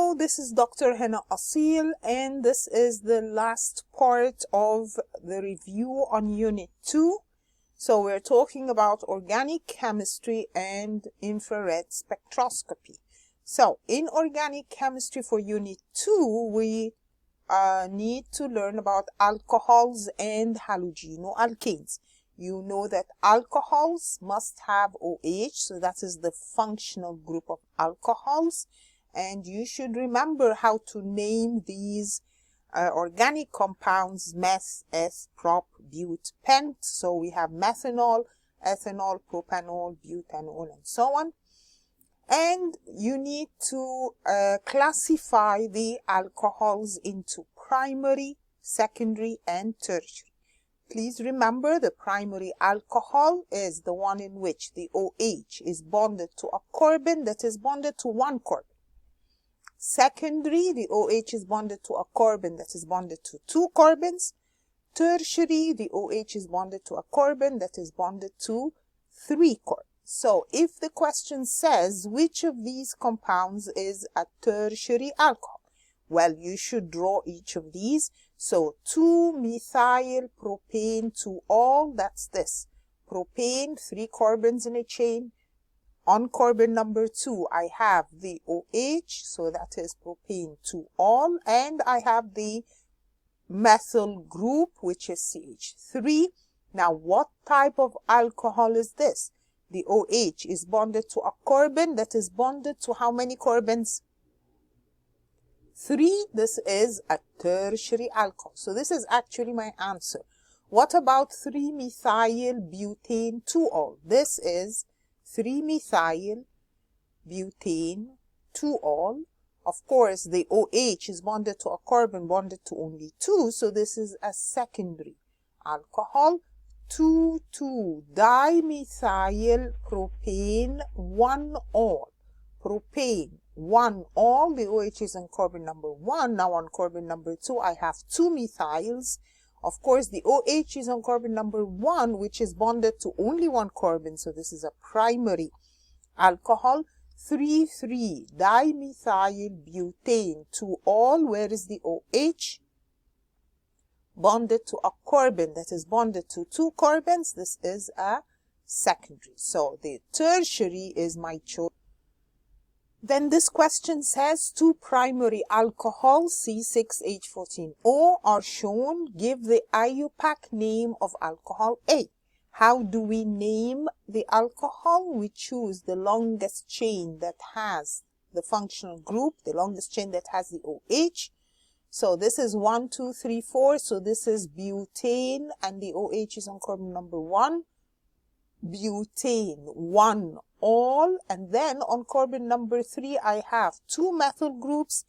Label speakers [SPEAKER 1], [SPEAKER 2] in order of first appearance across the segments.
[SPEAKER 1] Hello, this is Dr. Hanaa Assil, and this is the last part of the review on Unit 2. So we're talking about organic chemistry and infrared spectroscopy. So in organic chemistry for Unit 2, we need to learn about alcohols and halogenoalkanes. You know that alcohols must have OH, so that is the functional group of alcohols. And you should remember how to name these organic compounds: meth, eth, prop, bute, pent. So we have methanol, ethanol, propanol, butanol, and so on. And you need to classify the alcohols into primary, secondary, and tertiary. Please remember, the primary alcohol is the one in which the OH is bonded to a carbon that is bonded to one carbon. Secondary, the OH is bonded to a carbon that is bonded to two carbons. Tertiary, the OH is bonded to a carbon that is bonded to three carbons. So if the question says which of these compounds is a tertiary alcohol, well, you should draw each of these. So 2-methyl propane 2-ol, that's this. Propane, 3 carbons in a chain. On carbon number 2, I have the OH, so that is propane 2-ol, and I have the methyl group, which is CH3. Now, what type of alcohol is this? The OH is bonded to a carbon that is bonded to how many carbons? 3. This is a tertiary alcohol. So this is actually my answer. What about 3-methyl butane 2-ol? This is 3-methyl butane 2-ol. Of course, the OH is bonded to a carbon bonded to only 2, so this is a secondary alcohol. 2,2-dimethyl propane 1-ol. Propane 1-ol, the OH is on carbon number 1. Now on carbon number 2, I have 2 methyls. Of course, the OH is on carbon number 1, which is bonded to only one carbon, so this is a primary alcohol. 3,3-dimethyl butane 2-ol, where is the OH? Bonded to a carbon that is bonded to 2 carbons. This is a secondary. So the tertiary is my choice. Then this question says 2 primary alcohols, C6H14O, are shown. Give the IUPAC name of alcohol A. How do we name the alcohol? We choose the longest chain that has the functional group, the longest chain that has the OH. So this is 1, 2, 3, 4. So this is butane, and the OH is on carbon number 1. Butane 1-ol, and then on carbon number 3 I have 2 methyl groups,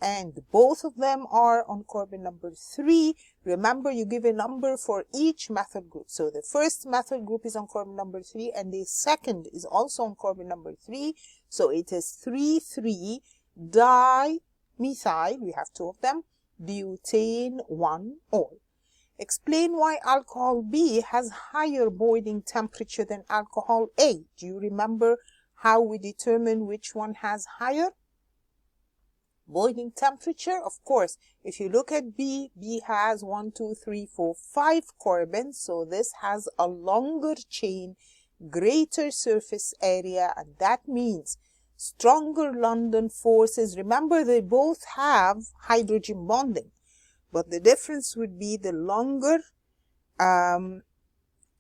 [SPEAKER 1] and both of them are on carbon number 3. Remember, you give a number for each methyl group. So the first methyl group is on carbon number 3, and the second is also on carbon number 3. So it is 3,3-dimethyl, we have 2 of them, butane 1-ol. Explain why alcohol B has higher boiling temperature than alcohol A. Do you remember how we determine which one has higher boiling temperature? Of course, if you look at B, B has 1, 2, 3, 4, 5 carbons. So this has a longer chain, greater surface area, and that means stronger London forces. Remember, they both have hydrogen bonding. But the difference would be the longer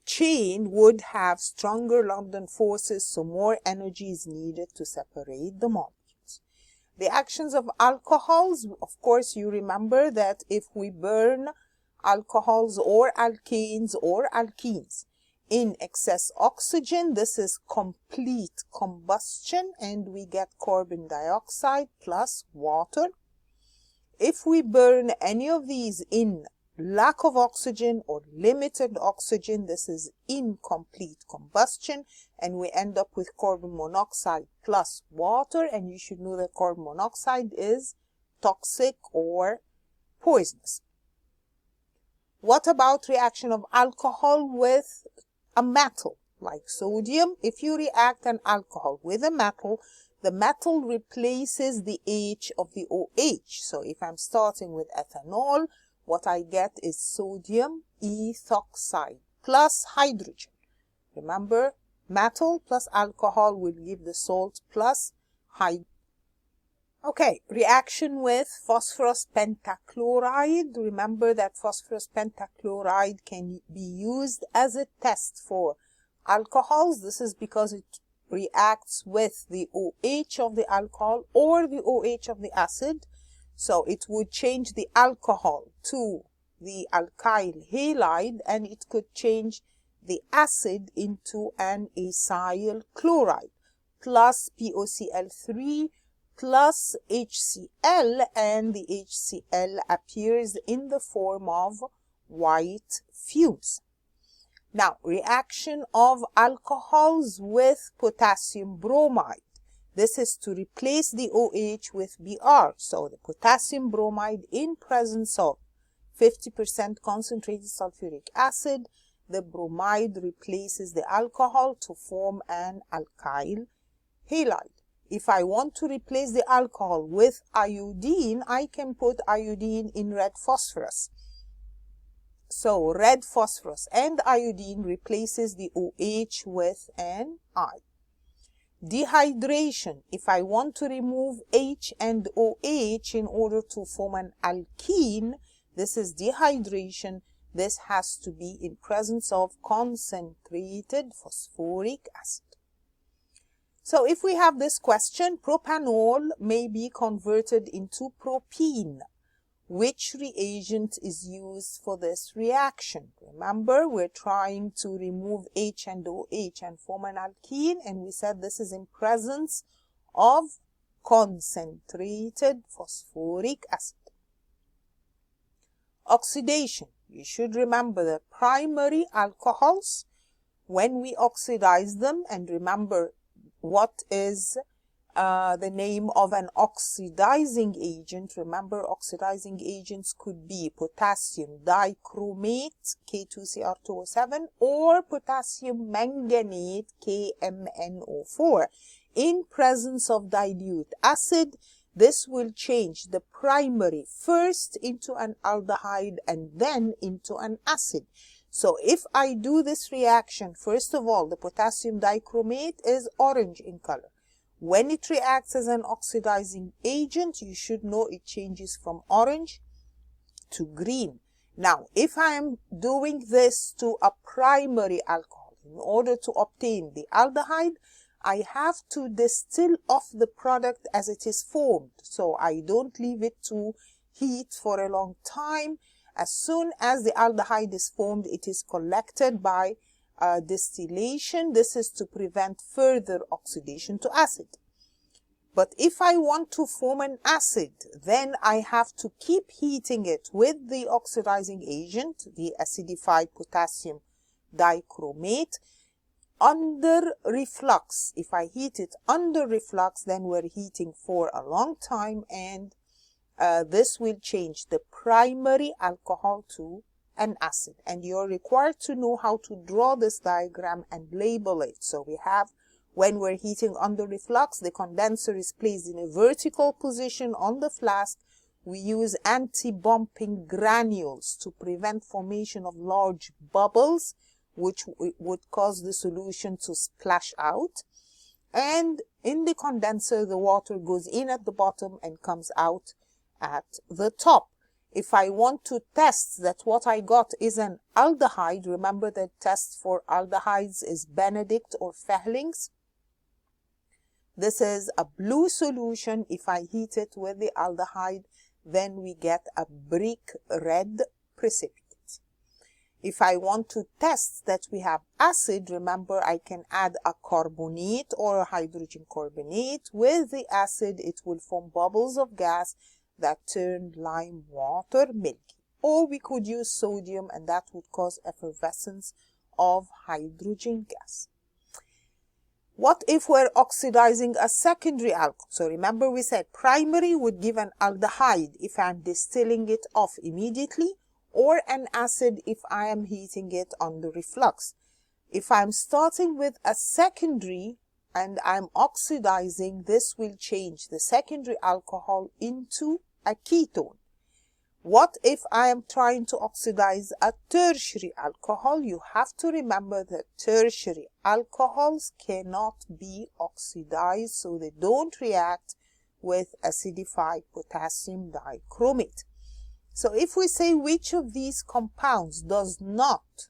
[SPEAKER 1] chain would have stronger London forces, so more energy is needed to separate the molecules. The actions of alcohols, of course, you remember that if we burn alcohols or alkanes or alkenes in excess oxygen, this is complete combustion, and we get carbon dioxide plus water. If we burn any of these in lack of oxygen or limited oxygen, this is incomplete combustion, and we end up with carbon monoxide plus water, and you should know that carbon monoxide is toxic or poisonous. What about reaction of alcohol with a metal like sodium? If you react an alcohol with a metal, the metal replaces the H of the OH. So if I'm starting with ethanol, what I get is sodium ethoxide plus hydrogen. Remember, metal plus alcohol will give the salt plus hydrogen. Okay, reaction with phosphorus pentachloride. Remember that phosphorus pentachloride can be used as a test for alcohols. This is because it reacts with the OH of the alcohol or the OH of the acid. So it would change the alcohol to the alkyl halide, and it could change the acid into an acyl chloride plus POCl3 plus HCl, and the HCl appears in the form of white fumes. Now, reaction of alcohols with potassium bromide. This is to replace the OH with Br. So the potassium bromide in presence of 50% concentrated sulfuric acid, the bromide replaces the alcohol to form an alkyl halide. If I want to replace the alcohol with iodine, I can put iodine in red phosphorus. So red phosphorus and iodine replaces the OH with an I. Dehydration. If I want to remove H and OH in order to form an alkene, this is dehydration. This has to be in presence of concentrated phosphoric acid. So if we have this question, propanol may be converted into propene. Which reagent is used for this reaction? Remember, we're trying to remove H and OH and form an alkene, and we said this is in presence of concentrated phosphoric acid. Oxidation. You should remember the primary alcohols, when we oxidize them, and remember what is the name of an oxidizing agent. Remember, oxidizing agents could be potassium dichromate, K2Cr2O7, or potassium manganate, KMnO4. In presence of dilute acid, this will change the primary first into an aldehyde and then into an acid. So if I do this reaction, first of all, the potassium dichromate is orange in color. When it reacts as an oxidizing agent, you should know it changes from orange to green. Now, if I am doing this to a primary alcohol, in order to obtain the aldehyde, I have to distill off the product as it is formed. So I don't leave it to heat for a long time. As soon as the aldehyde is formed, it is collected by distillation. This is to prevent further oxidation to acid. But if I want to form an acid, then I have to keep heating it with the oxidizing agent, the acidified potassium dichromate, under reflux. If I heat it under reflux, then we're heating for a long time, and this will change the primary alcohol to an acid. And you're required to know how to draw this diagram and label it. So we have, when we're heating under reflux, the condenser is placed in a vertical position on the flask. We use anti-bumping granules to prevent formation of large bubbles, which would cause the solution to splash out. And in the condenser, the water goes in at the bottom and comes out at the top. If I want to test that what I got is an aldehyde, remember the test for aldehydes is Benedict or Fehling's. This is a blue solution. If I heat it with the aldehyde, then we get a brick red precipitate. If I want to test that we have acid, remember I can add a carbonate or a hydrogen carbonate. With the acid, it will form bubbles of gas that turn lime water milky. Or we could use sodium, and that would cause effervescence of hydrogen gas. What if we're oxidizing a secondary alcohol? So remember we said primary would give an aldehyde if I'm distilling it off immediately, or an acid if I am heating it under reflux. If I'm starting with a secondary and I'm oxidizing, this will change the secondary alcohol into a ketone. What if I am trying to oxidize a tertiary alcohol? You have to remember that tertiary alcohols cannot be oxidized, so they don't react with acidified potassium dichromate. So if we say which of these compounds does not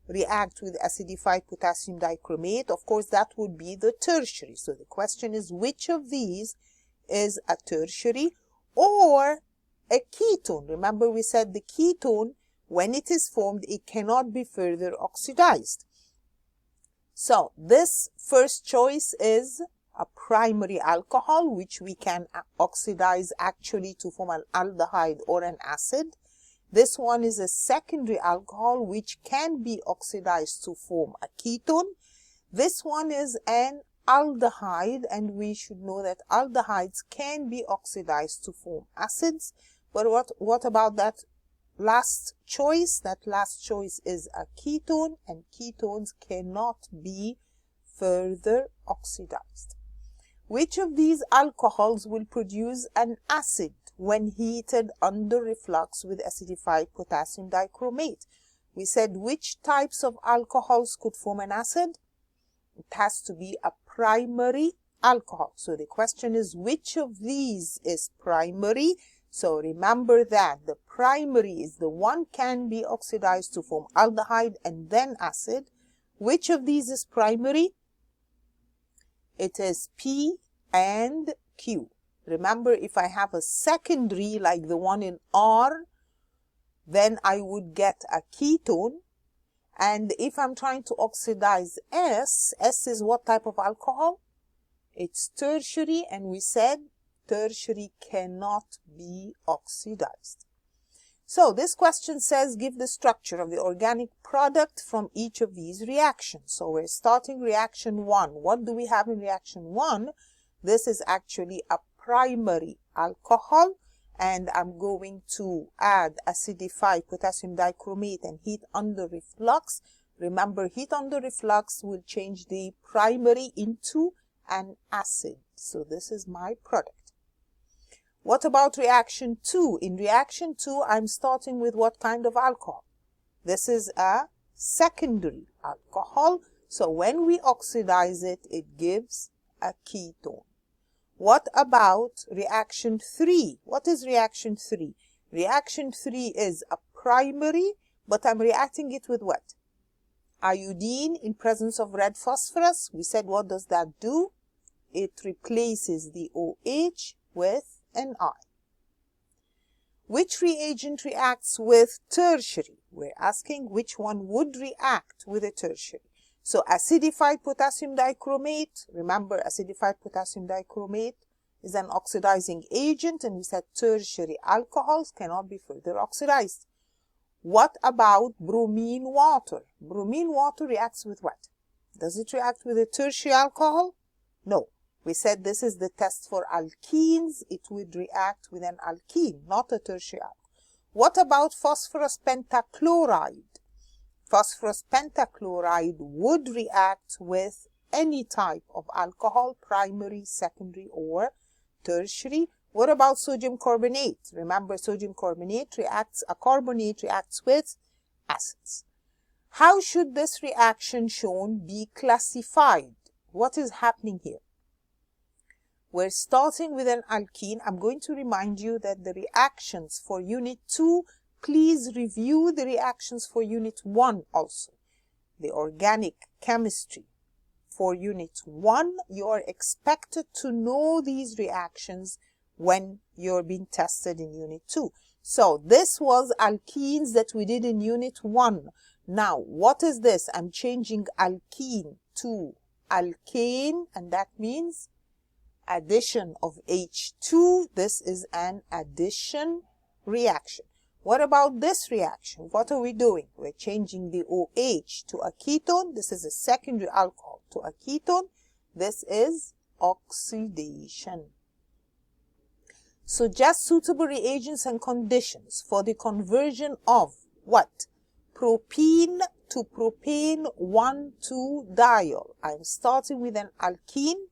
[SPEAKER 1] react with acidified potassium dichromate, of course that would be the tertiary. So the question is, which of these is a tertiary or a ketone? Remember, we said the ketone, when it is formed, it cannot be further oxidized. So this first choice is a primary alcohol, which we can oxidize actually to form an aldehyde or an acid. This one is a secondary alcohol, which can be oxidized to form a ketone. This one is an aldehyde, and we should know that aldehydes can be oxidized to form acids. But what about that last choice? That last choice is a ketone, and ketones cannot be further oxidized. Which of these alcohols will produce an acid when heated under reflux with acidified potassium dichromate? We said which types of alcohols could form an acid? It has to be a primary alcohol. So the question is, which of these is primary? So remember that the primary is the one can be oxidized to form aldehyde and then acid. Which of these is primary? It is P and Q. Remember, if I have a secondary like the one in R, then I would get a ketone. And if I'm trying to oxidize S is what type of alcohol? It's tertiary, and we said tertiary cannot be oxidized. So this question says, give the structure of the organic product from each of these reactions. So we're starting reaction 1. What do we have in reaction 1? This is actually a primary alcohol, and I'm going to add acidified potassium dichromate and heat under reflux. Remember, heat under reflux will change the primary into an acid. So this is my product. What about reaction 2? In reaction 2, I'm starting with what kind of alcohol? This is a secondary alcohol. So when we oxidize it, it gives a ketone. What about reaction 3? What is reaction 3? Reaction 3 is a primary, but I'm reacting it with what? Iodine in presence of red phosphorus. We said, what does that do? It replaces the OH with an I. Which reagent reacts with tertiary? We're asking which one would react with a tertiary. So acidified potassium dichromate, remember acidified potassium dichromate is an oxidizing agent, and we said tertiary alcohols cannot be further oxidized. What about bromine water? Bromine water reacts with what? Does it react with a tertiary alcohol? No. We said this is the test for alkenes. It would react with an alkene, not a tertiary alcohol. What about phosphorus pentachloride? Phosphorus pentachloride would react with any type of alcohol, primary, secondary, or tertiary. What about sodium carbonate? Remember, sodium carbonate reacts, a carbonate reacts with acids. How should this reaction shown be classified? What is happening here? We're starting with an alkene. I'm going to remind you that the reactions for Unit 2, please review the reactions for Unit 1 also. The organic chemistry for Unit 1, you are expected to know these reactions when you're being tested in Unit 2. So this was alkenes that we did in Unit 1. Now, what is this? I'm changing alkene to alkane, and that means addition of H2. This is an addition reaction. What about this reaction? What are we doing? We're changing the OH to a ketone. This is a secondary alcohol to a ketone. This is oxidation. Suggest suitable reagents and conditions for the conversion of what? propene to propane 1,2-diol. I'm starting with an alkene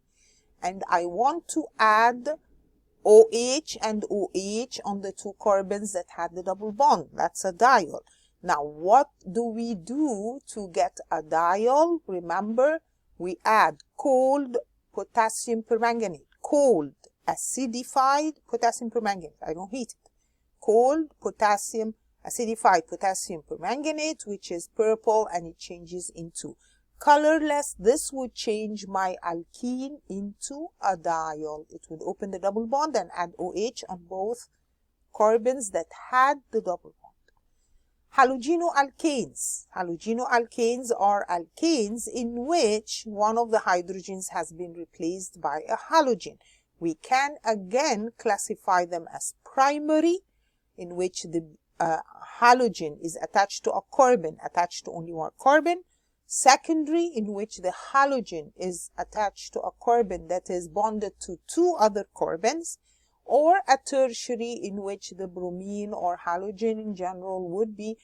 [SPEAKER 1] and I want to add OH and OH on the 2 carbons that had the double bond. That's a diol. Now, what do we do to get a diol? Remember, we add cold potassium permanganate, cold acidified potassium permanganate. I don't heat it. Cold potassium, acidified potassium permanganate, which is purple, and it changes into colorless. This would change my alkene into a diol. It would open the double bond and add OH on both carbons that had the double bond. Halogenoalkanes. Halogenoalkanes are alkanes in which one of the hydrogens has been replaced by a halogen. We can again classify them as primary, in which the halogen is attached to a carbon, attached to only one carbon. Secondary, in which the halogen is attached to a carbon that is bonded to 2 other carbons. Or a tertiary, in which the bromine or halogen in general would be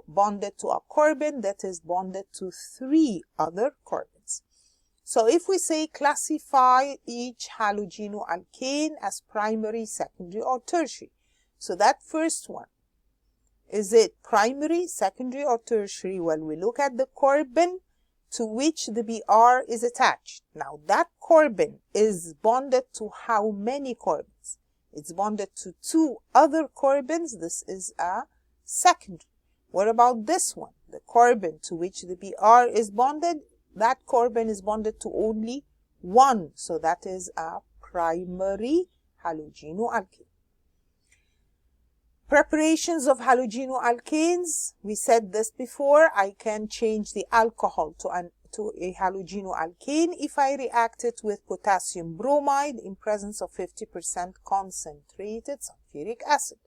[SPEAKER 1] bonded to a carbon that is bonded to 3 other carbons. So if we say classify each halogenoalkane as primary, secondary, or tertiary. So that first one, is it primary, secondary, or tertiary? Well, we look at the carbon to which the Br is attached. Now that carbon is bonded to how many carbons? It's bonded to 2 other carbons. This is a secondary. What about this one? The carbon to which the Br is bonded, that carbon is bonded to only 1. So that is a primary halogenoalkane. Preparations of halogenoalkanes. We said this before. I can change the alcohol to a halogenoalkane if I react it with potassium bromide in presence of 50% concentrated sulfuric acid.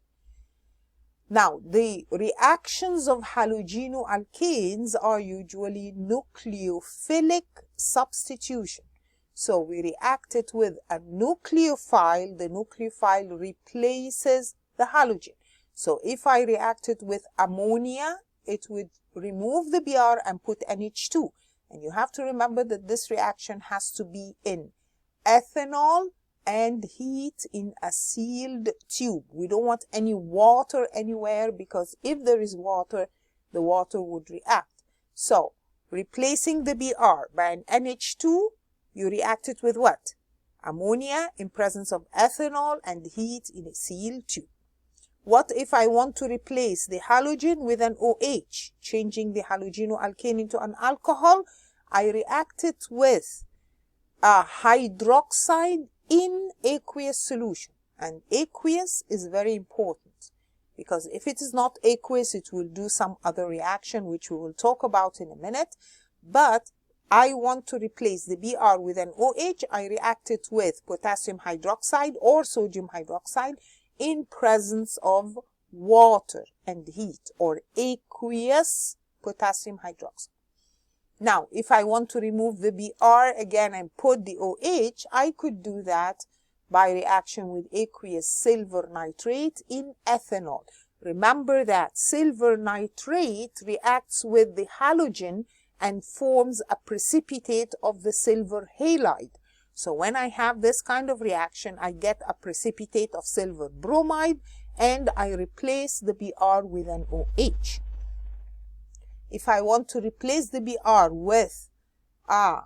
[SPEAKER 1] Now, the reactions of halogenoalkanes are usually nucleophilic substitution. So we react it with a nucleophile. The nucleophile replaces the halogen. So if I react it with ammonia, it would remove the Br and put NH2. And you have to remember that this reaction has to be in ethanol and heat in a sealed tube. We don't want any water anywhere, because if there is water, the water would react. So replacing the Br by an NH2, you react it with what? Ammonia in presence of ethanol and heat in a sealed tube. What if I want to replace the halogen with an OH, changing the halogenoalkane into an alcohol? I react it with a hydroxide in aqueous solution. And aqueous is very important, because if it is not aqueous, it will do some other reaction, which we will talk about in a minute. But I want to replace the Br with an OH. I react it with potassium hydroxide or sodium hydroxide in presence of water and heat, or aqueous potassium hydroxide. Now, if I want to remove the Br again and put the OH, I could do that by reaction with aqueous silver nitrate in ethanol. Remember that silver nitrate reacts with the halogen and forms a precipitate of the silver halide. So when I have this kind of reaction, I get a precipitate of silver bromide, and I replace the Br with an OH. If I want to replace the Br with a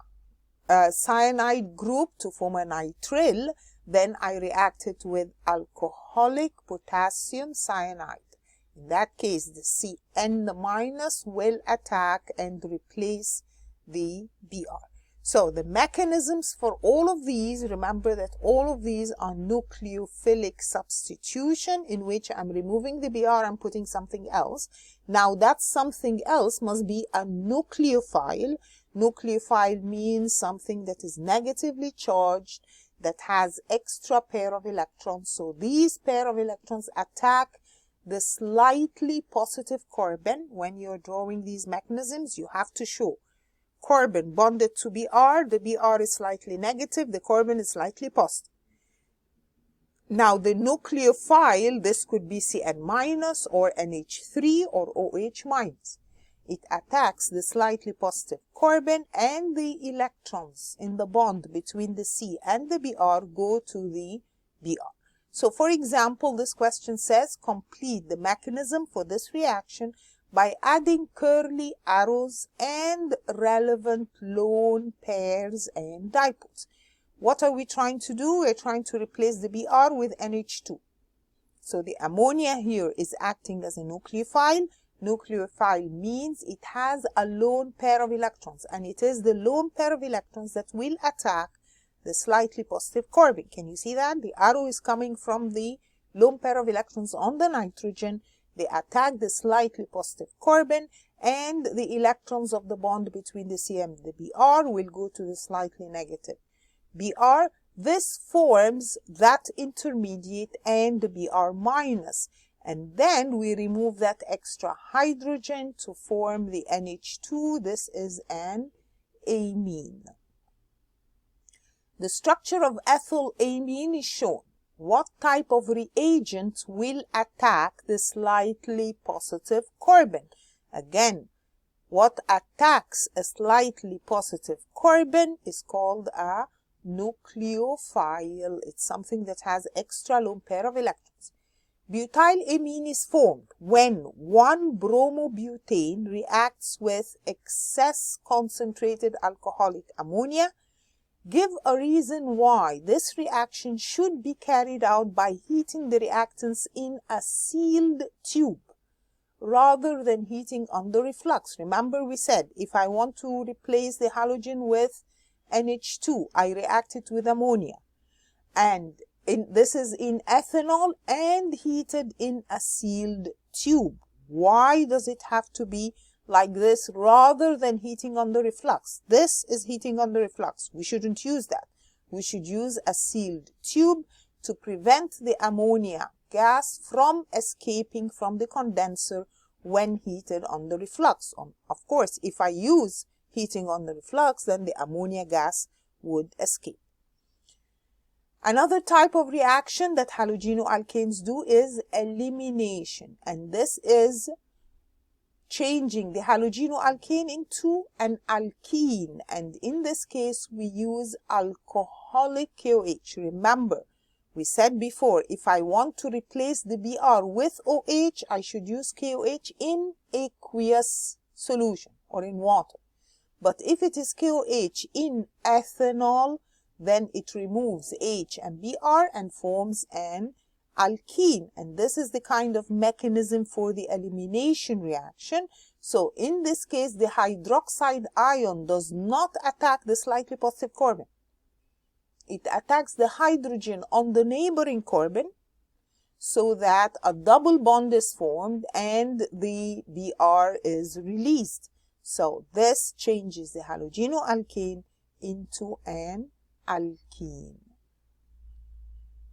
[SPEAKER 1] cyanide group to form a nitrile, then I react it with alcoholic potassium cyanide. In that case, the Cn- will attack and replace the Br. So the mechanisms for all of these, remember that all of these are nucleophilic substitution, in which I'm removing the Br and putting something else. Now that something else must be a nucleophile. Nucleophile means something that is negatively charged, that has extra pair of electrons. So these pair of electrons attack the slightly positive carbon. When you're drawing these mechanisms, you have to show carbon bonded to Br, the Br is slightly negative, the carbon is slightly positive. Now the nucleophile, this could be Cn- or NH3 or OH-. It attacks the slightly positive carbon, and the electrons in the bond between the C and the Br go to the Br. So for example, this question says complete the mechanism for this reaction by adding curly arrows and relevant lone pairs and dipoles. What are we trying to do? We're trying to replace the Br with NH2. So the ammonia here is acting as a nucleophile. Nucleophile means it has a lone pair of electrons, and it is the lone pair of electrons that will attack the slightly positive carbon. Can you see that? The arrow is coming from the lone pair of electrons on the nitrogen. They attack the slightly positive carbon, and the electrons of the bond between the C and the Br will go to the slightly negative Br. This forms that intermediate and the Br minus, and then we remove that extra hydrogen to form the NH2. This is an amine. The structure of ethyl amine is shown. What type of reagent will attack the slightly positive carbon? Again, what attacks a slightly positive carbon is called a nucleophile. It's something that has extra lone pair of electrons. Butylamine is formed when one bromobutane reacts with excess concentrated alcoholic ammonia. Give a reason why this reaction should be carried out by heating the reactants in a sealed tube rather than heating under reflux. Remember, we said if I want to replace the halogen with NH2, I react it with ammonia, and this is in ethanol and heated in a sealed tube. Why does it have to be like this rather than heating under reflux? This is heating under reflux. We shouldn't use that. We should use a sealed tube to prevent the ammonia gas from escaping from the condenser when heated under reflux. Of course, if I use heating under reflux, then the ammonia gas would escape. Another type of reaction that halogenoalkanes do is elimination, and this is changing the halogenoalkane into an alkene, and in this case we use alcoholic KOH. Remember, we said before, if I want to replace the Br with OH, I should use KOH in aqueous solution or in water. But if it is KOH in ethanol, then it removes H and Br and forms an alkene. And this is the kind of mechanism for the elimination reaction. So in this case, the hydroxide ion does not attack the slightly positive carbon. It attacks the hydrogen on the neighboring carbon so that a double bond is formed and the Br is released. So this changes the halogenoalkane into an alkene.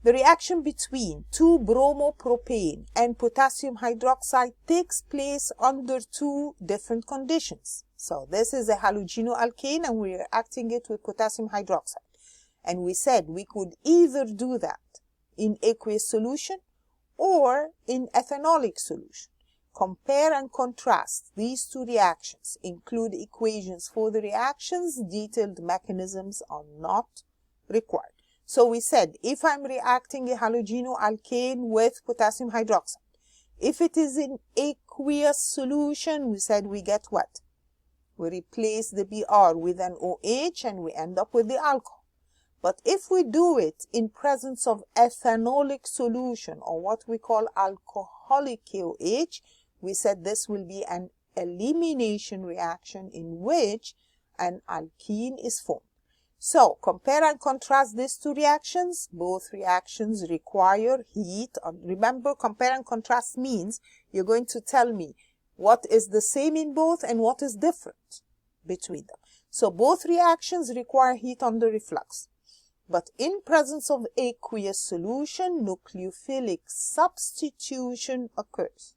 [SPEAKER 1] The reaction between 2-bromopropane and potassium hydroxide takes place under two different conditions. So this is a halogenoalkane and we are reacting it with potassium hydroxide. And we said we could either do that in aqueous solution or in ethanolic solution. Compare and contrast these two reactions. Include equations for the reactions. Detailed mechanisms are not required. So we said if I'm reacting a halogenoalkane with potassium hydroxide, if it is in aqueous solution, we said we get what? We replace the Br with an OH and we end up with the alcohol. But if we do it in presence of ethanolic solution, or what we call alcoholic KOH, we said this will be an elimination reaction in which an alkene is formed. So compare and contrast these two reactions. Both reactions require heat. Remember, compare and contrast means you're going to tell me what is the same in both and what is different between them. So both reactions require heat under reflux. But in presence of aqueous solution, nucleophilic substitution occurs,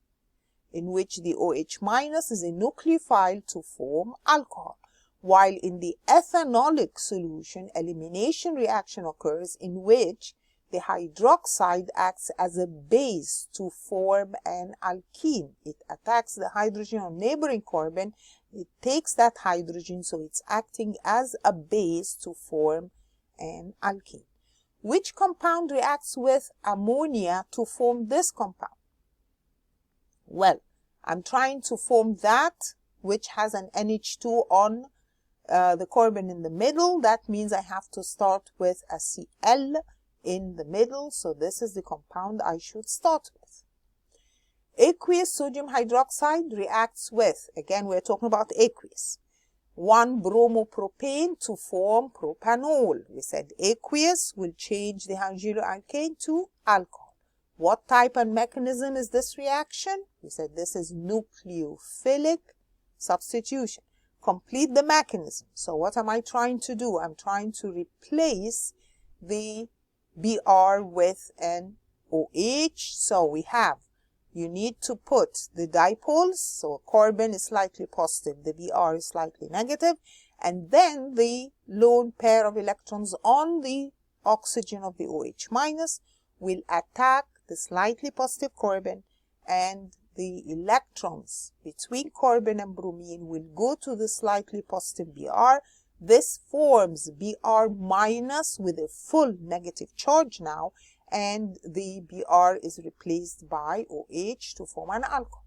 [SPEAKER 1] in which the OH minus is a nucleophile to form alcohol, while in the ethanolic solution, elimination reaction occurs in which the hydroxide acts as a base to form an alkene. It attacks the hydrogen on neighboring carbon. It takes that hydrogen, so it's acting as a base to form an alkene. Which compound reacts with ammonia to form this compound? Well, I'm trying to form that which has an NH2 on the carbon in the middle. That means I have to start with a Cl in the middle. So this is the compound I should start with. Aqueous sodium hydroxide reacts with, again we're talking about aqueous, 1-bromopropane to form propanol. We said aqueous will change the halogenoalkane to alcohol. What type and mechanism is this reaction? We said this is nucleophilic substitution. Complete the mechanism. So what am I trying to do? I'm trying to replace the Br with an OH. So we have, you need to put the dipoles, so carbon is slightly positive, the Br is slightly negative, and then the lone pair of electrons on the oxygen of the OH minus will attack the slightly positive carbon, and the electrons between carbon and bromine will go to the slightly positive Br. This forms Br minus with a full negative charge now, and the Br is replaced by OH to form an alcohol.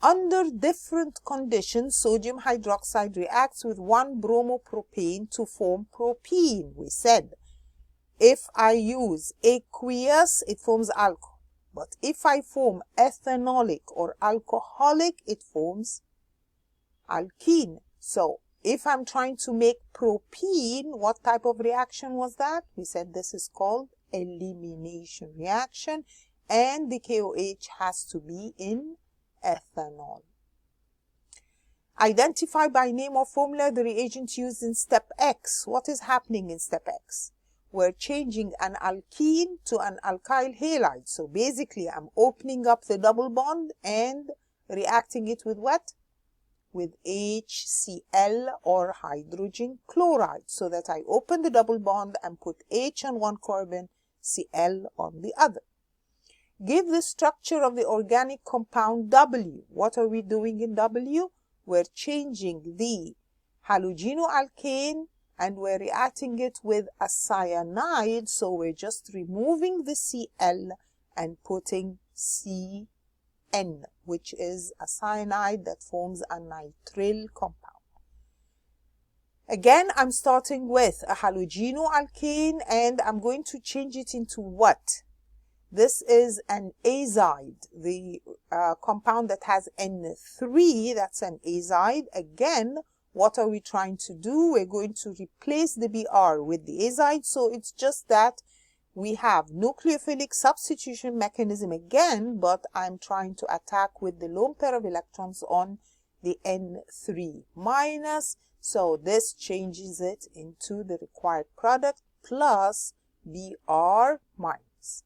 [SPEAKER 1] Under different conditions, sodium hydroxide reacts with 1-bromopropane to form propene. We said if I use aqueous, it forms alcohol. But if I form ethanolic or alcoholic, it forms alkene. So if I'm trying to make propene, what type of reaction was that? We said this is called elimination reaction, and the KOH has to be in ethanol. Identify by name or formula the reagent used in step X. What is happening in step X? We're changing an alkene to an alkyl halide. So basically, I'm opening up the double bond and reacting it with what? With HCl or hydrogen chloride. So that I open the double bond and put H on one carbon, Cl on the other. Give the structure of the organic compound W. What are we doing in W? We're changing the halogenoalkane and we're reacting it with a cyanide, so we're just removing the Cl and putting Cn, which is a cyanide that forms a nitrile compound. Again, I'm starting with a halogenoalkane and I'm going to change it into what? This is an azide, the compound that has N3, that's an azide. Again, what are we trying to do? We're going to replace the Br with the azide, so it's just that we have nucleophilic substitution mechanism again, but I'm trying to attack with the lone pair of electrons on the N3 minus, so this changes it into the required product plus Br minus.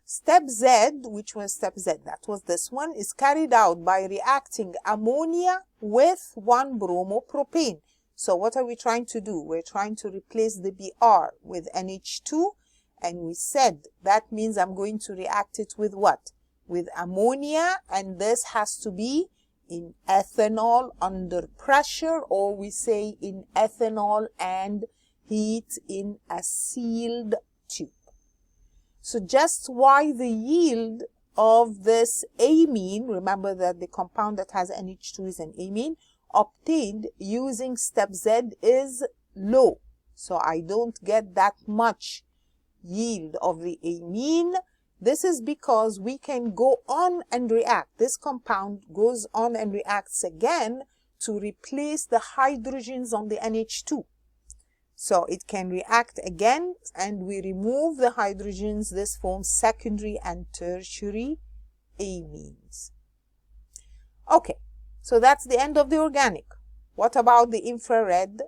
[SPEAKER 1] Step Z, which was step Z, that was this one, is carried out by reacting ammonia with 1-bromopropane. So what are we trying to do? We're trying to replace the Br with NH2, and we said that means I'm going to react it with what? With ammonia, and this has to be in ethanol under pressure, or we say in ethanol and heat in a sealed tube. So just why the yield of this amine, remember that the compound that has NH2 is an amine, obtained using step Z is low. So I don't get that much yield of the amine. This is because we can go on and react. This compound goes on and reacts again to replace the hydrogens on the NH2. So it can react again and we remove the hydrogens. This forms secondary and tertiary amines. Okay, so that's the end of the organic. What about the infrared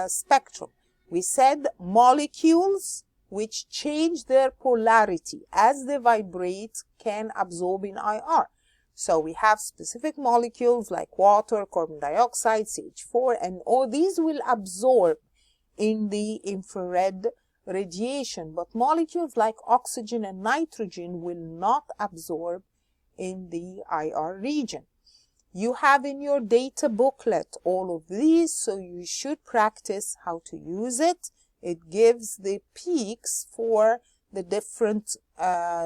[SPEAKER 1] spectrum? We said molecules which change their polarity as they vibrate can absorb in IR. So we have specific molecules like water, carbon dioxide, CH4, and all these will absorb in the infrared radiation, but molecules like oxygen and nitrogen will not absorb in the IR region. You have in your data booklet all of these, so you should practice how to use it. It gives the peaks for the different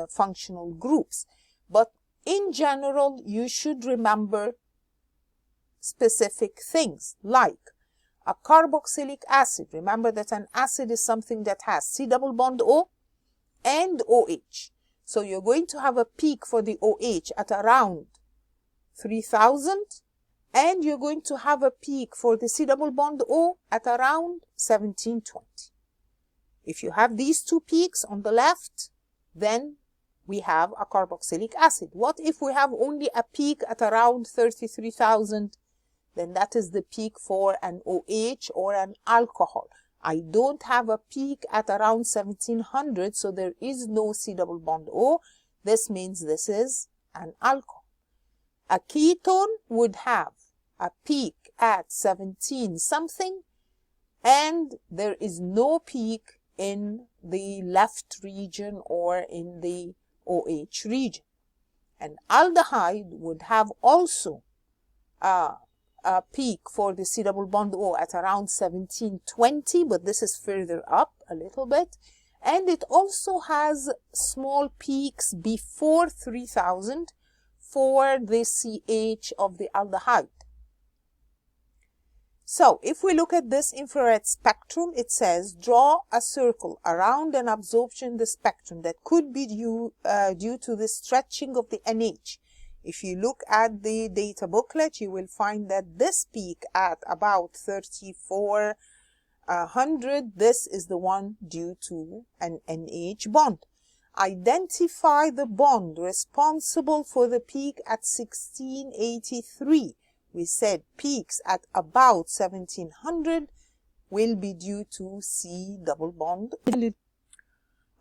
[SPEAKER 1] functional groups. But in general, you should remember specific things like a carboxylic acid. Remember that an acid is something that has C double bond O and OH. So you're going to have a peak for the OH at around 3000, and you're going to have a peak for the C double bond O at around 1720. If you have these two peaks on the left, then we have a carboxylic acid. What if we have only a peak at around 33,000? Then that is the peak for an OH or an alcohol. I don't have a peak at around 1700, so there is no C double bond O. This means this is an alcohol. A ketone would have a peak at 17 something, and there is no peak in the left region or in the OH region. An aldehyde would have also a peak for the C double bond O at around 1720, but this is further up a little bit. And it also has small peaks before 3000 for the CH of the aldehyde. So if we look at this infrared spectrum, it says draw a circle around an absorption in the spectrum that could be due to the stretching of the NH. If you look at the data booklet, you will find that this peak at about 3400, this is the one due to an NH bond. Identify the bond responsible for the peak at 1683. We said peaks at about 1700 will be due to C double bond.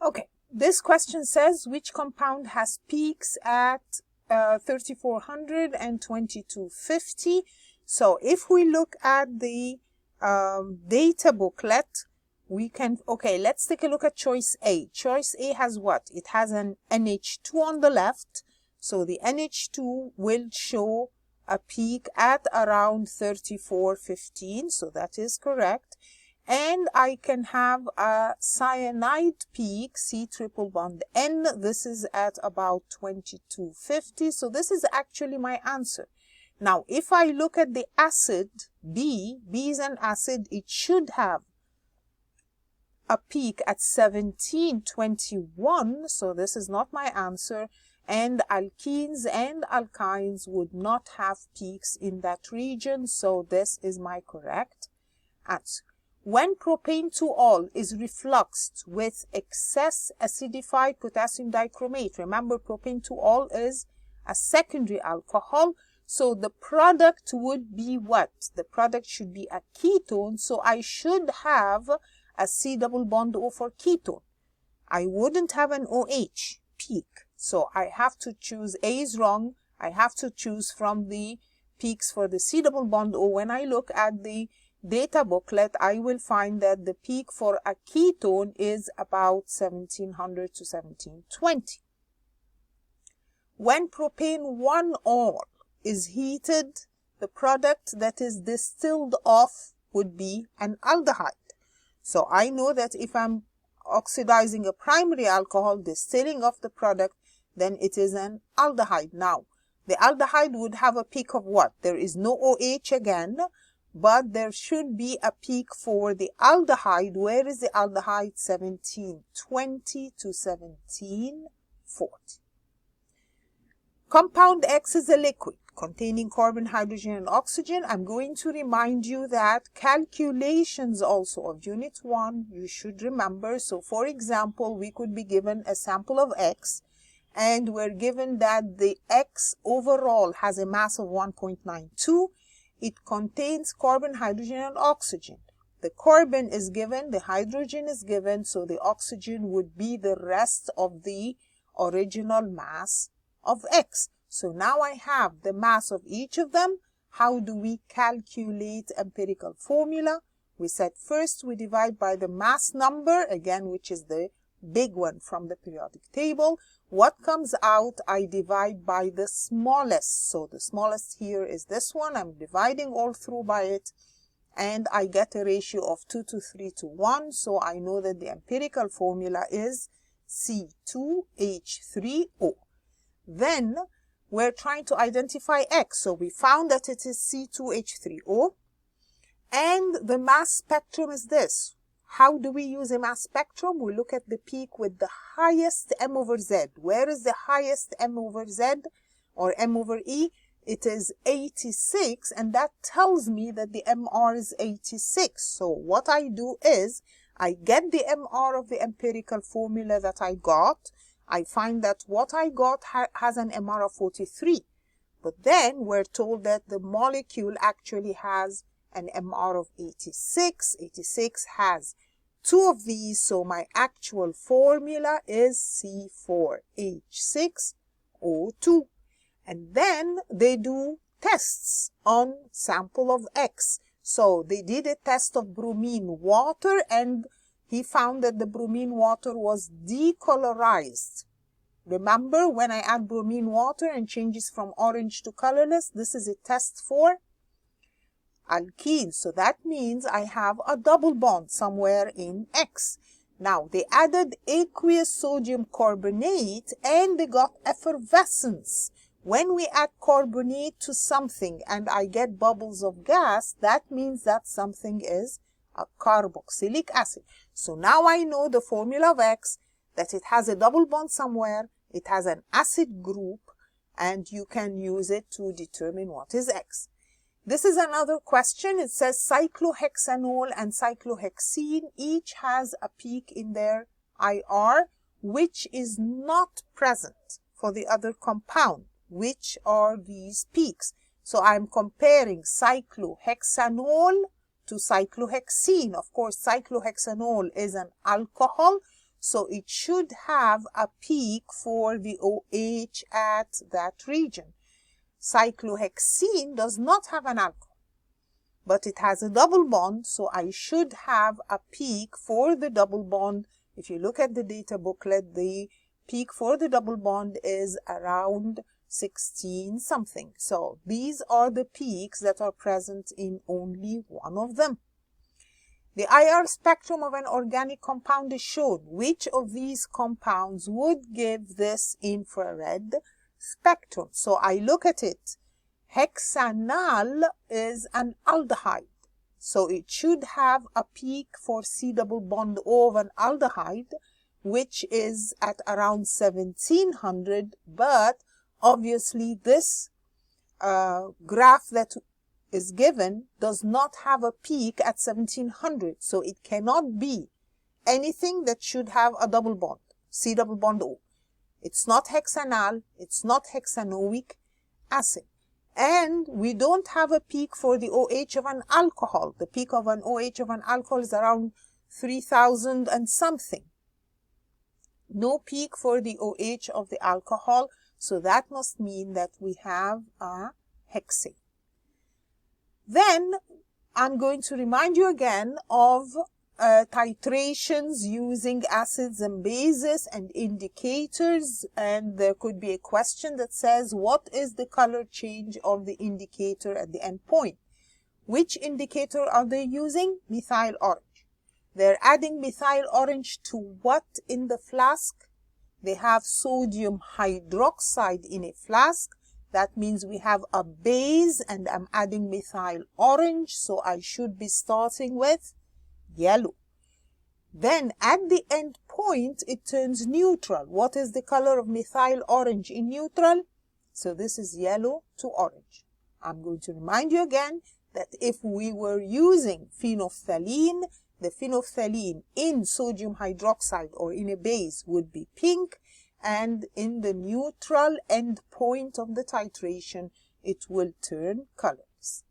[SPEAKER 1] Okay, this question says which compound has peaks at 3400 and 2250. So if we look at the data booklet, we can, okay, let's take a look at choice A. Choice A has what? It has an NH2 on the left. So the NH2 will show a peak at around 3415. So that is correct. And I can have a cyanide peak, C triple bond N. This is at about 2250. So this is actually my answer. Now, if I look at the acid B is an acid, it should have a peak at 1721. So this is not my answer. And alkenes and alkynes would not have peaks in that region. So this is my correct answer. When propane 2-ol is refluxed with excess acidified potassium dichromate, remember propane 2-ol is a secondary alcohol, so the product would be what? The product should be a ketone, so I should have a C double bond O for ketone. I wouldn't have an OH peak, so I have to choose. A is wrong. I have to choose from the peaks for the C double bond O. When I look at the data booklet, I will find that the peak for a ketone is about 1700 to 1720. When propane 1-ol is heated, the product that is distilled off would be an aldehyde. So I know that if I'm oxidizing a primary alcohol, distilling off the product, then it is an aldehyde. Now, the aldehyde would have a peak of what? There is no OH again, but there should be a peak for the aldehyde. Where is the aldehyde? 1720 to 1740. Compound X is a liquid containing carbon, hydrogen, and oxygen. I'm going to remind you that calculations also of unit 1 you should remember. So for example, we could be given a sample of X, and we're given that the X overall has a mass of 1.92. It contains carbon, hydrogen, and oxygen. The carbon is given, the hydrogen is given, so the oxygen would be the rest of the original mass of X. So now I have the mass of each of them. How do we calculate empirical formula? We said first we divide by the mass number, again, which is the big one from the periodic table. What comes out, I divide by the smallest. So the smallest here is this one. I'm dividing all through by it, and I get a ratio of 2 to 3 to 1. So I know that the empirical formula is C2H3O. Then we're trying to identify X. So we found that it is C2H3O. And the mass spectrum is this. How do we use a mass spectrum? We look at the peak with the highest M over Z. Where is the highest M over Z or M over E? It is 86, and that tells me that the MR is 86. So what I do is I get the MR of the empirical formula that I got. I find that what I got has an MR of 43. But then we're told that the molecule actually has an MR of 86. 86 has 2 of these, so my actual formula is C4H6O2. And then they do tests on sample of X. So they did a test of bromine water, and he found that the bromine water was decolorized. Remember, when I add bromine water and changes from orange to colorless, this is a test for alkenes. So that means I have a double bond somewhere in X. Now, they added aqueous sodium carbonate and they got effervescence. When we add carbonate to something and I get bubbles of gas, that means that something is a carboxylic acid. So now I know the formula of X, that it has a double bond somewhere, it has an acid group, and you can use it to determine what is X. This is another question. It says cyclohexanol and cyclohexene each has a peak in their IR which is not present for the other compound. Which are these peaks? So I'm comparing cyclohexanol to cyclohexene. Of course, cyclohexanol is an alcohol, so it should have a peak for the OH at that region. Cyclohexene does not have an alcohol, but it has a double bond, so I should have a peak for the double bond. If you look at the data booklet, the peak for the double bond is around 16 something. So these are the peaks that are present in only one of them. The IR spectrum of an organic compound is shown. Which of these compounds would give this infrared spectrum? So I look at it. Hexanal is an aldehyde. So it should have a peak for C double bond O of an aldehyde, which is at around 1700, but obviously this graph that is given does not have a peak at 1700, so it cannot be anything that should have a double bond, C double bond O. It's not hexanal, it's not hexanoic acid. And we don't have a peak for the OH of an alcohol. The peak of an OH of an alcohol is around 3000 and something. No peak for the OH of the alcohol, so that must mean that we have a hexane. Then I'm going to remind you again of titrations using acids and bases and indicators, and there could be a question that says, what is the color change of the indicator at the end point? Which indicator are they using? Methyl orange. They're adding methyl orange to what in the flask? They have sodium hydroxide in a flask. That means we have a base, and I'm adding methyl orange, so I should be starting with yellow. Then at the end point, it turns neutral. What is the color of methyl orange in neutral? So this is yellow to orange. I'm going to remind you again that if we were using phenolphthalein, the phenolphthalein in sodium hydroxide or in a base would be pink, and in the neutral end point of the titration, it will turn colors.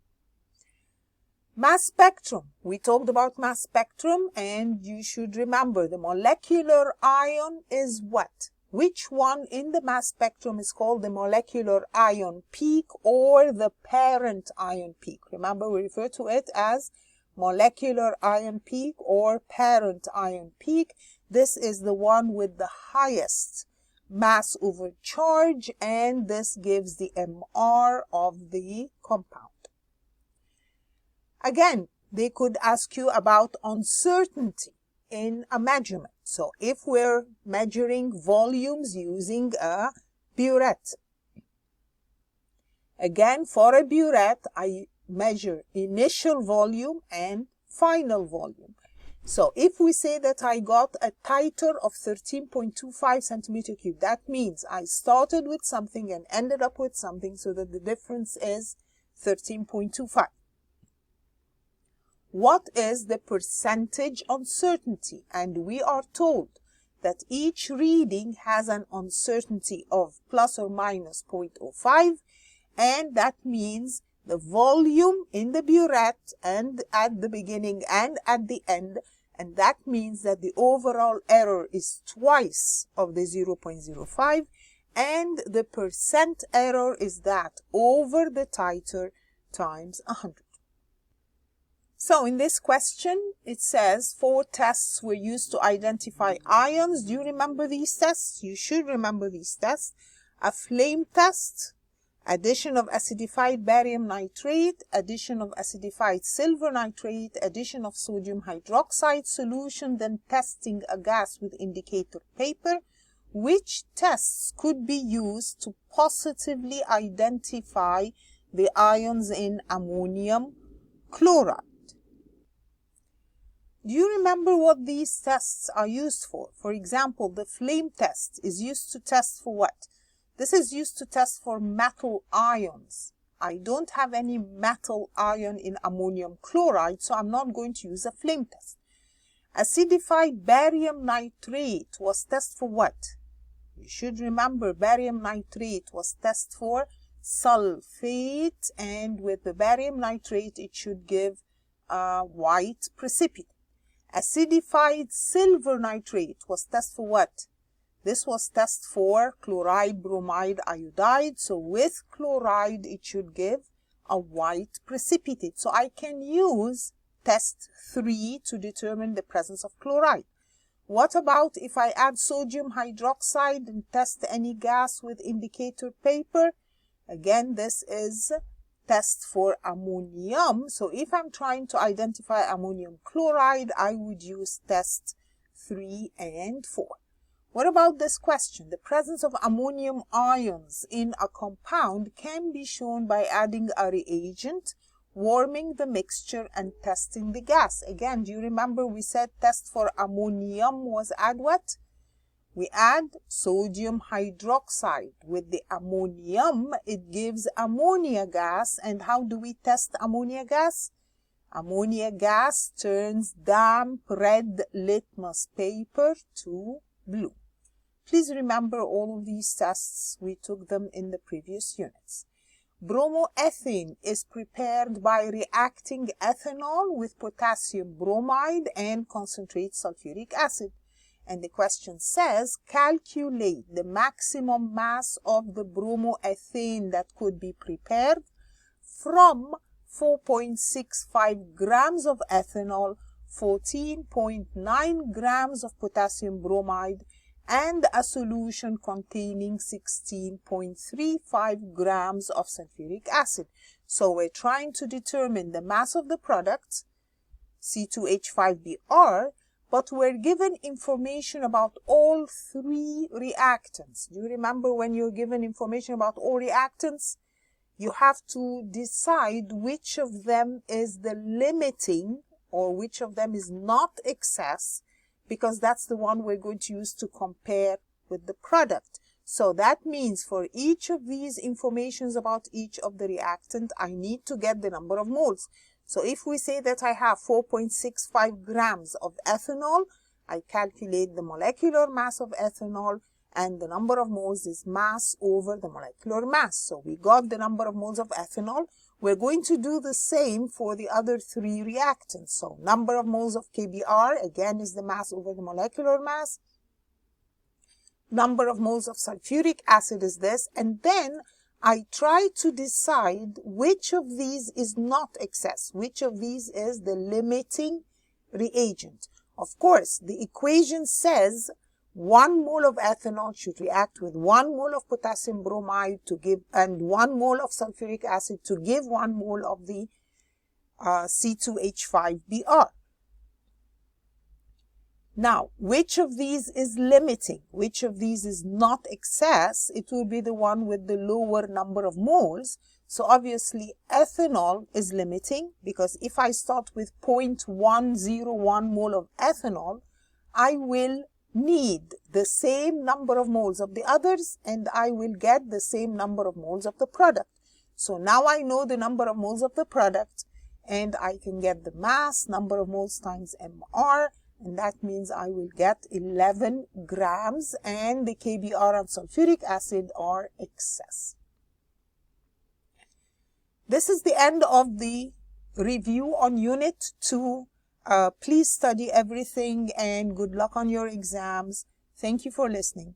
[SPEAKER 1] Mass spectrum. We talked about mass spectrum, and you should remember the molecular ion is what? Which one in the mass spectrum is called the molecular ion peak or the parent ion peak? Remember, we refer to it as molecular ion peak or parent ion peak. This is the one with the highest mass over charge, and this gives the MR of the compound. Again, they could ask you about uncertainty in a measurement. So if we're measuring volumes using a burette, again, for a burette, I measure initial volume and final volume. So if we say that I got a titer of 13.25 centimeter cube, that means I started with something and ended up with something, so that the difference is 13.25. What is the percentage uncertainty? And we are told that each reading has an uncertainty of plus or minus 0.05, and that means the volume in the burette and at the beginning and at the end, and that means that the overall error is twice of the 0.05, and the percent error is that over the titer times 100. So in this question, it says 4 tests were used to identify ions. Do you remember these tests? You should remember these tests. A flame test, addition of acidified barium nitrate, addition of acidified silver nitrate, addition of sodium hydroxide solution, then testing a gas with indicator paper. Which tests could be used to positively identify the ions in ammonium chloride? Do you remember what these tests are used for? For example, the flame test is used to test for what? This is used to test for metal ions. I don't have any metal ion in ammonium chloride, so I'm not going to use a flame test. Acidified barium nitrate was tested for what? You should remember barium nitrate was tested for sulfate, and with the barium nitrate it should give a white precipitate. Acidified silver nitrate was tested for what? This was tested for chloride bromide iodide. So with chloride, it should give a white precipitate. So I can use test 3 to determine the presence of chloride. What about if I add sodium hydroxide and test any gas with indicator paper? Again, this is test for ammonium. So if I'm trying to identify ammonium chloride, I would use test 3 and 4. What about this question? The presence of ammonium ions in a compound can be shown by adding a reagent, warming the mixture, and testing the gas. Again, do you remember we said test for ammonium was add what? We add sodium hydroxide. With the ammonium, it gives ammonia gas. And how do we test ammonia gas? Ammonia gas turns damp red litmus paper to blue. Please remember all of these tests. We took them in the previous units. Bromoethane is prepared by reacting ethanol with potassium bromide and concentrate sulfuric acid. And the question says, calculate the maximum mass of the bromoethane that could be prepared from 4.65 grams of ethanol, 14.9 grams of potassium bromide, and a solution containing 16.35 grams of sulfuric acid. So we're trying to determine the mass of the product, C2H5Br, but we're given information about all 3 reactants. Do you remember when you're given information about all reactants? You have to decide which of them is the limiting or which of them is not excess, because that's the one we're going to use to compare with the product. So that means for each of these informations about each of the reactant, I need to get the number of moles. So if we say that I have 4.65 grams of ethanol, I calculate the molecular mass of ethanol, and the number of moles is mass over the molecular mass. So we got the number of moles of ethanol. We're going to do the same for the other 3 reactants. So number of moles of KBr, again, is the mass over the molecular mass. Number of moles of sulfuric acid is this, and then I try to decide which of these is not excess, which of these is the limiting reagent. Of course, the equation says 1 mole of ethanol should react with 1 mole of potassium bromide to give, and 1 mole of sulfuric acid to give 1 mole of the C2H5Br. Now, which of these is limiting? Which of these is not excess? It will be the one with the lower number of moles. So obviously, ethanol is limiting, because if I start with 0.101 mole of ethanol, I will need the same number of moles of the others, and I will get the same number of moles of the product. So now I know the number of moles of the product, and I can get the mass, number of moles times MR, and that means I will get 11 grams, and the KBr and sulfuric acid are excess. This is the end of the review on Unit 2. Please study everything, and good luck on your exams. Thank you for listening.